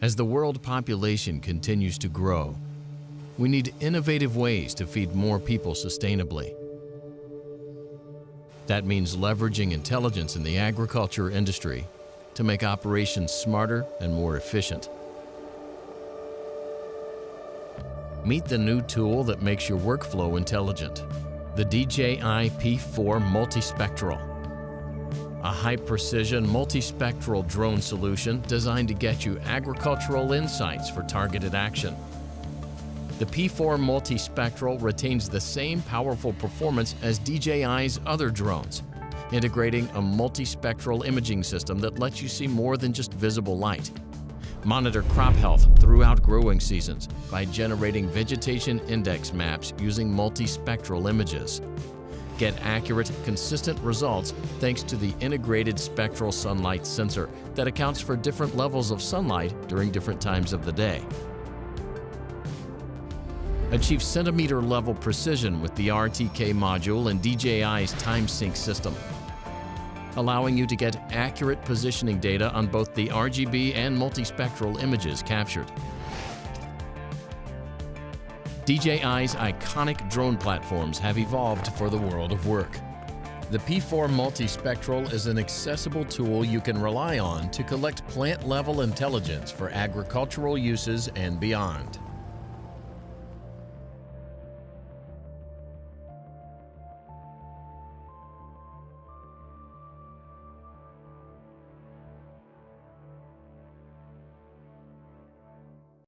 As the world population continues to grow, we need innovative ways to feed more people sustainably. That means leveraging intelligence in the agriculture industry to make operations smarter and more efficient. Meet the new tool that makes your workflow intelligent, the DJI P4 Multispectral. A high-precision multispectral drone solution designed to get you agricultural insights for targeted action. The P4 Multispectral retains the same powerful performance as DJI's other drones, integrating a multispectral imaging system that lets you see more than just visible light. Monitor crop health throughout growing seasons by generating vegetation index maps using multispectral images. Get accurate, consistent results thanks to the integrated spectral sunlight sensor that accounts for different levels of sunlight during different times of the day. Achieve centimeter-level precision with the RTK module and DJI's time sync system, allowing you to get accurate positioning data on both the RGB and multispectral images captured. DJI's iconic drone platforms have evolved for the world of work. The P4 Multispectral is an accessible tool you can rely on to collect plant-level intelligence for agricultural uses and beyond.